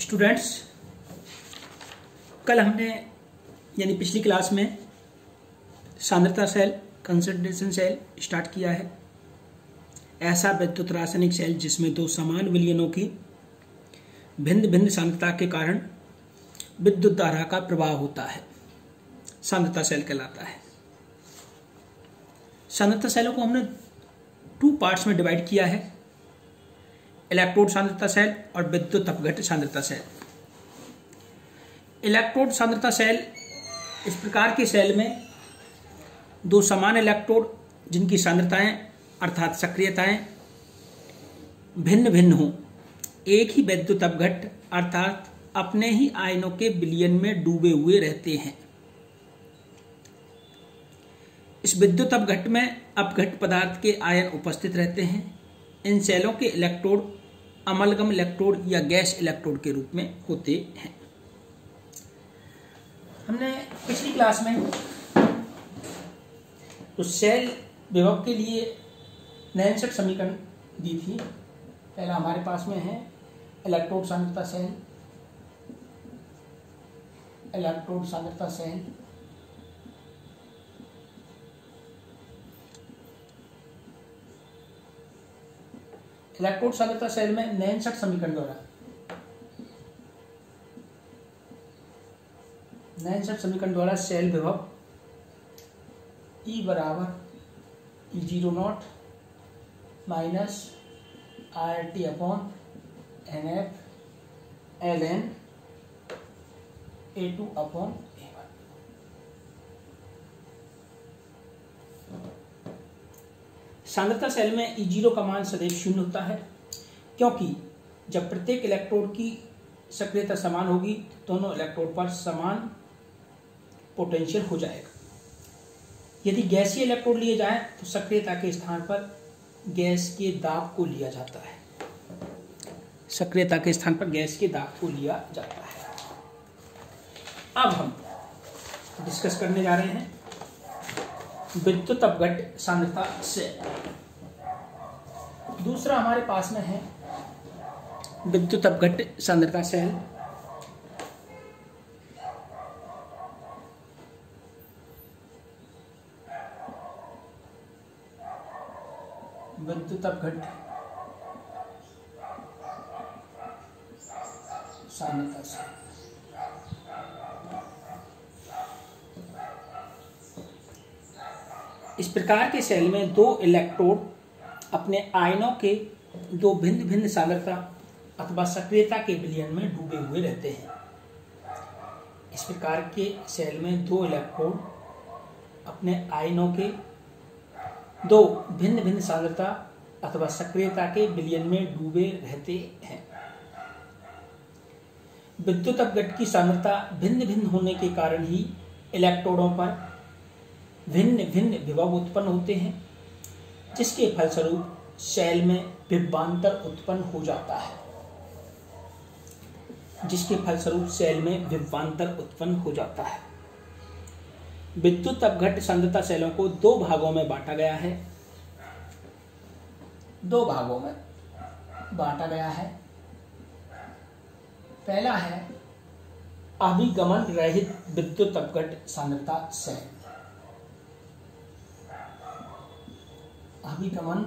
Students, कल हमने यानी पिछली क्लास में सांद्रता सेल, कंसंट्रेशन सेल स्टार्ट किया है। ऐसा विद्युत रासायनिक सेल जिसमें दो समान विलयनों की भिन्न भिन्न सांद्रता के कारण विद्युत धारा का प्रवाह होता है, सांद्रता सेल कहलाता है। सांद्रता सेलों को हमने 2 पार्ट्स में डिवाइड किया है, इलेक्ट्रोड सांद्रता सेल और विद्युत अपघट्ट सांद्रता सेल। इलेक्ट्रोड सांद्रता सेल इस प्रकार के सेल में दो समान इलेक्ट्रोड जिनकी सांद्रताएं अर्थात सक्रियताएं भिन्न भिन्न हों, एक ही विद्युत अपघट्ट अर्थात अपने ही आयनों के विलयन में डूबे हुए रहते हैं। इस विद्युत अपघट्ट में अपघट्ट पदार्थ के आयन उपस्थित रहते हैं। इन सेलों के इलेक्ट्रोड अमलगम इलेक्ट्रोड या गैस इलेक्ट्रोड के रूप में होते हैं। हमने पिछली क्लास में तो सेल विभव के लिए नैनसेट समीकरण दी थी। पहला हमारे पास में है इलेक्ट्रोड सांद्रता सेल, इलेक्ट्रोड सांद्रता सेल इलेक्ट्रोड सांद्रता सेल में नैनसेट समीकरण द्वारा सेल विभव E बराबर E0 minus RT upon NF ln A2 upon A1। सांद्रता सेल में E0 का मान सदैव 0 होता है, क्योंकि जब प्रत्येक इलेक्ट्रोड की सक्रियता समान होगी दोनों इलेक्ट्रोड पर समान पोटेंशियल हो जाएगा। यदि गैसीय इलेक्ट्रोड लिए जाएं तो सक्रियता के स्थान पर गैस के दाब को लिया जाता है। सक्रियता के स्थान पर गैस के दाब को लिया जाता है। अब हम डिस्कस करने जा रहे हैं विद्युत अपघट्ट सांद्रता सेल। दूसरा हमारे पास में है विद्युत अपघट्ट सांद्रता सेल। विद्युत अपघट्ट सांद्रता सेल इस प्रकार के सेल में दो इलेक्ट्रोड अपने आयनों के दो भिन्न भिन्न सांद्रता अथवा सक्रियता के विलयन में डूबे हुए रहते हैं। इस प्रकार के सेल में दो इलेक्ट्रोड अपने आयनों के दो भिन्न भिन्न सांद्रता अथवा सक्रियता के विलयन में डूबे रहते हैं। विद्युत अपघट्ट की सांद्रता भिन्न भिन्न होने के कारण ही इलेक्ट्रोडों पर भिन्न भिन्न विभव उत्पन्न होते हैं, जिसके फलस्वरूप सेल में विभवांतर उत्पन्न हो जाता है। विद्युत अपघट्ट सांद्रता सेलों को 2 भागों में बांटा गया है। पहला है अभिगमन रहित विद्युत अपघट्ट सांद्रता सेल। अभिगमन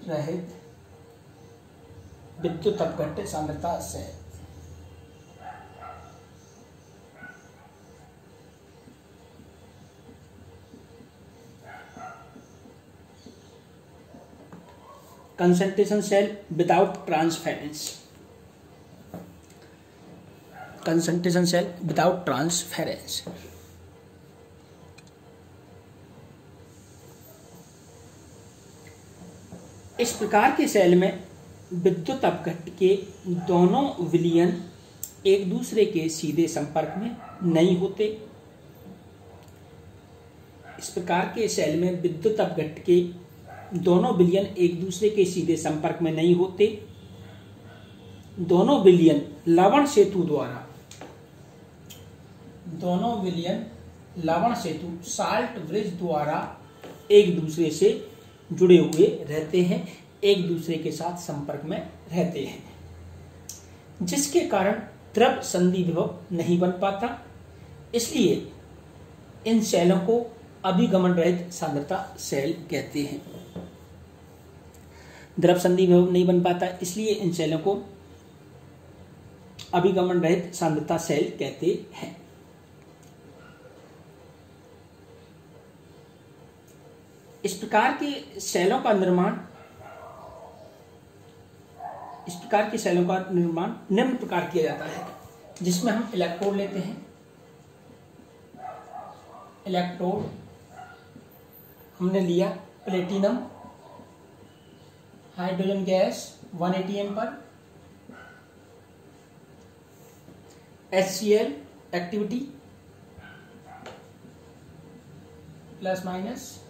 रहित विद्युत अपघट्ट सांद्रता cell concentration cell without transference. Concentration cell without transference इस प्रकार के सेल में विद्युत अपघट्ट के दोनों विलयन एक दूसरे के सीधे संपर्क में नहीं होते। इस प्रकार के सेल में विद्युत अपघट्ट के दोनों विलयन एक दूसरे के सीधे संपर्क में नहीं होते। दोनों विलयन लवण सेतु साल्ट ब्रिज द्वारा एक दूसरे से जुड़े हुए रहते हैं, एक दूसरे के साथ संपर्क में रहते हैं। जिसके कारण द्रव संधि विभव नहीं बन पाता, इसलिए इन सेलों को अभिगमन रहित सांद्रता सेल कहते हैं। द्रव संधि विभव नहीं बन पाता, इसलिए इन सेलों को अभिगमन रहित सांद्रता सेल कहते हैं। इस प्रकार के सेलों का निर्माण निम्न प्रकार किया जाता है, जिसमें हम इलेक्ट्रोड लेते हैं। इलेक्ट्रोड हमने लिया प्लेटिनम, हाइड्रोजन गैस 1 atm पर, HCl एक्टिविटी प्लस माइनस,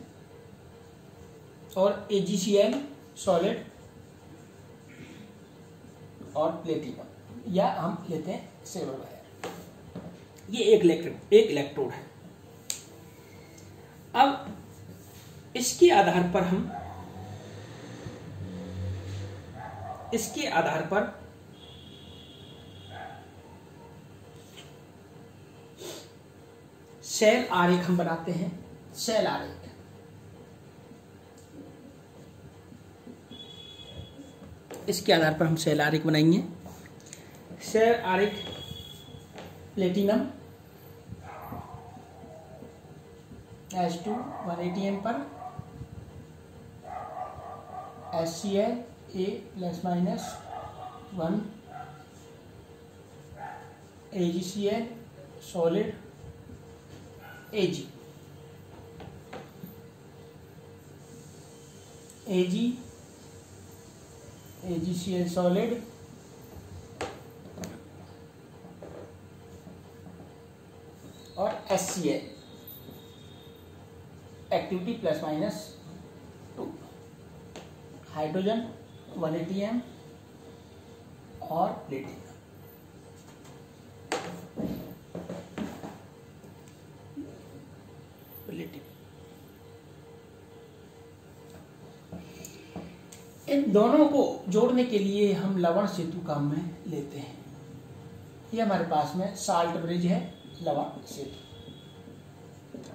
और AgCl सॉलिड और प्लेटिनम, या हम लेते हैं सिल्वर वायर। ये एक इलेक्ट्रोड है। अब इसके आधार पर सेल आरेख हम बनाते हैं। सेल आरेख इसके आधार पर हम सेल आरेख बनाएंगे। सेल आरेख प्लेटिनम H2 1 atm पर, HCl A plus minus 1, AgCl solid AgCl solid और HCl activity plus minus 2, hydrogen 1 atm और प्लेटिनम। इन दोनों को जोड़ने के लिए हम लवण सेतु काम में लेते हैं। ये हमारे पास में साल्ट ब्रिज है, लवण सेतु।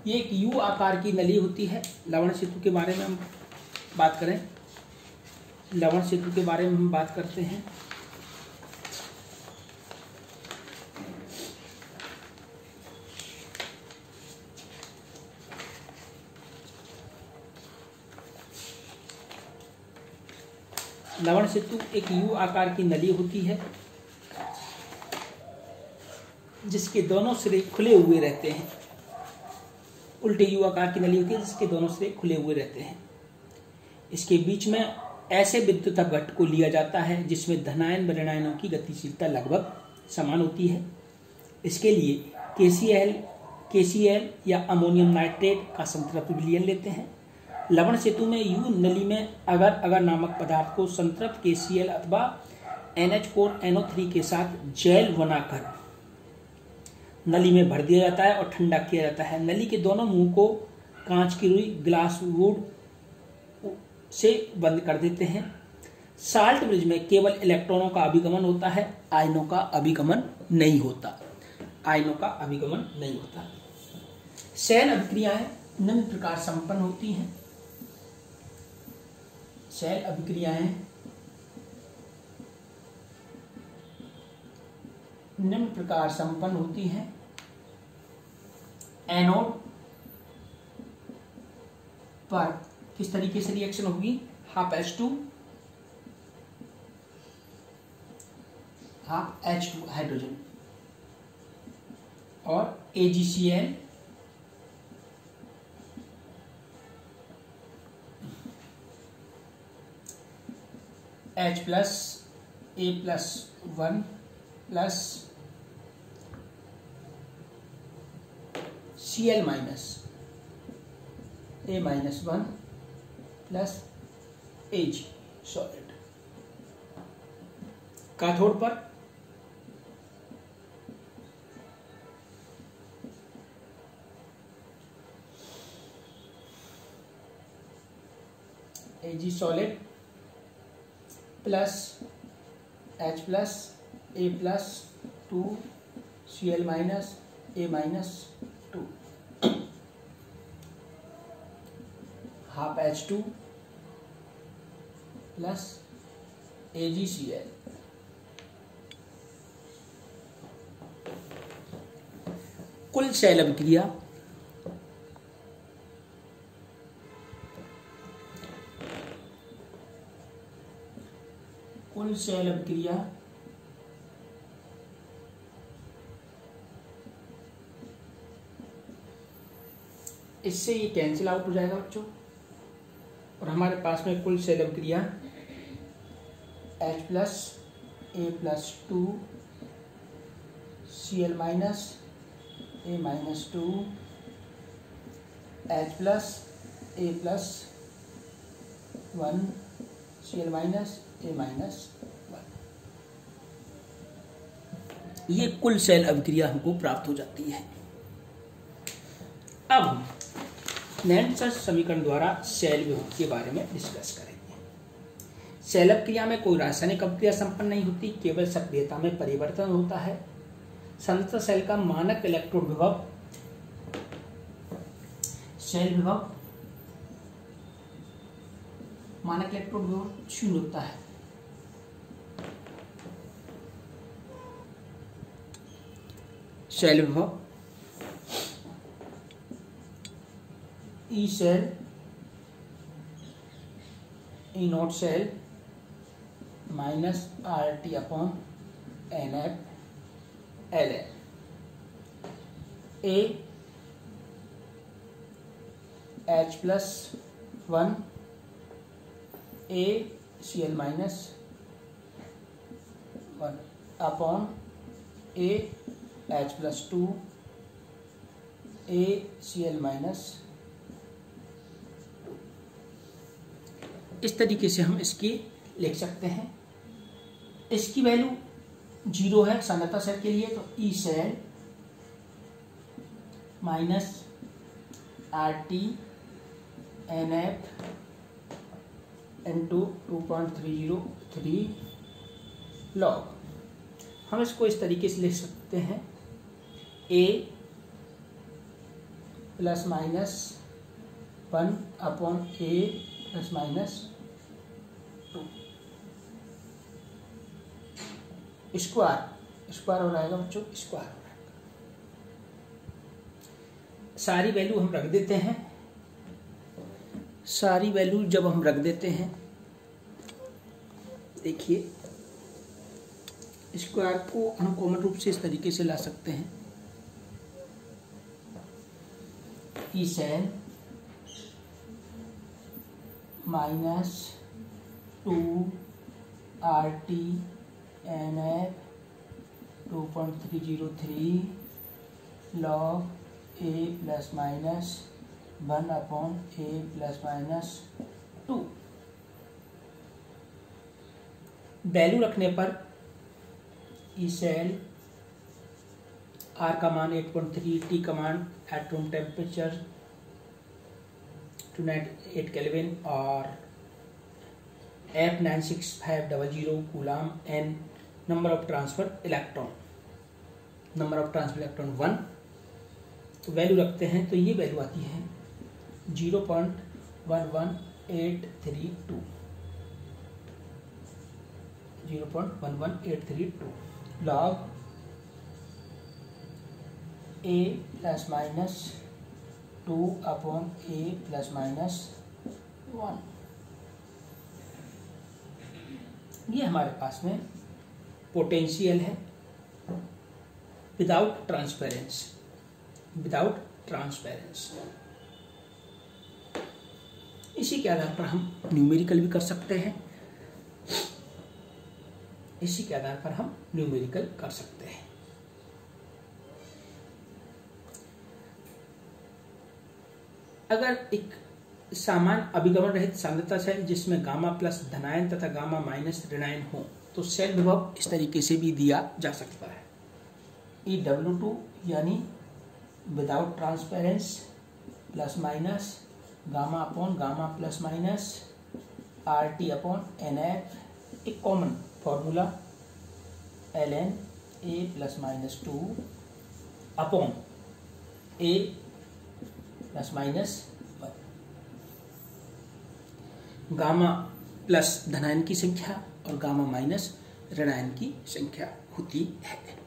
ये एक यू आकार की नली होती है। लवण सेतु के बारे में हम बात करें, लवण सेतु के बारे में हम बात करते हैं। लवण सेतु एक यू आकार की नली होती है, जिसके दोनों सिरे खुले हुए रहते हैं। उल्टे यू आकार की नली होती है, जिसके दोनों सिरे खुले हुए रहते हैं। इसके बीच में ऐसे विद्युत घट को लिया जाता है जिसमें धनायन ऋणायनों की गतिशीलता लगभग समान होती है। इसके लिए KCl या अमोनियम नाइट्रेट का संतृप्त विलयन लेते हैं। लवण सेतु में यू नली में अगर नामक पदार्थ को संतृप्त KCl अथवा NH4NO3 के साथ जेल बनाकर नली में भर दिया जाता है और ठंडा किया जाता है। नली के दोनों मुंह को कांच की रुई ग्लास वुड से बंद कर देते हैं। साल्ट ब्रिज में केवल इलेक्ट्रॉनों का अभिगमन होता है, आयनों का अभिगमन नहीं होता। सेल अभिक्रियाएं निम्न प्रकार संपन्न होती हैं। सेल अभिक्रियाएं निम्न प्रकार संपन्न होती हैं। एनोड पर किस तरीके से रिएक्शन होगी? Half H2 half H2 hydrogen और AgCl H plus A+1 plus Cl minus A-1 plus Ag solid. Cathode पर Ag solid plus H plus A plus 2 Cl minus A minus 2 half H2 plus AgCl। कुल cell अभिक्रिया इससे ये cancel out हो जाएगा बच्चों, और हमारे पास में कुल सेल अभिक्रिया H plus A plus 2 Cl minus A minus 2 H plus A plus 1 Cl minus A minus 1, ये कुल सेल अभिक्रिया हमको प्राप्त हो जाती है। अब हम नैनचर समीकरण द्वारा सेल विभव के बारे में डिस्कस करेंगे। सेल अभिक्रिया में कोई रासायनिक अभिक्रिया संपन्न नहीं होती, केवल सक्रियता में परिवर्तन होता है। सांद्रता सेल का मानक इलेक्ट्रोड विभव सेल विभव मानक इलेक्ट्रोड विभव 0 होता है। सेल विभव E cell E naught cell minus RT upon NF LN। A H plus 1 A Cl minus 1 upon A H plus 2 A Cl minus. इस तरीके से हम इसकी लिख सकते हैं। इसकी वैल्यू 0 है सांद्रता सेल के लिए, तो E cell minus RT NF into 2.303 log. हम इसको इस तरीके से लिख सकते हैं, A plus minus 1 upon A plus minus 2 square हो जाएगा बच्चों, स्क्वायर हो जाएगा। सारी वैल्यू हम रख देते हैं। सारी वैल्यू जब हम रख देते हैं, देखिए स्क्वायर को हम कॉमन रूप से इस तरीके से ला सकते हैं, E cell minus 2 RT NF 2.303 log A plus minus 1 upon A plus minus 2। Value रखने पर ई सेल R का मान 8.3, T का मान एट रूम टेम्परेचर 298 केल्विन और F96500 coulomb, N number of transfer electron 1। तो वैल्यू रखते हैं तो ये वैल्यू आती है 0.11832 log A plus minus 2 upon A plus minus 1। ये हमारे पास में पोटेंशियल है विदाउट ट्रांसपेरेंस। इसी के आधार पर हम न्यूमेरिकल भी कर सकते हैं। अगर एक सामान्य अभिगमन रहित सांद्रता सेल जिसमें गामा प्लस धनायन तथा गामा माइनस ऋणायन हो, तो सेल विभव इस तरीके से भी दिया जा सकता है। EW2 यानी without transference plus minus gamma upon gamma plus minus RT upon NF, एक common formula ln a plus minus 2 upon a plus minus 1। Gamma plus धनायन की संख्या और गामा माइनस ऋणायन की संख्या होती है।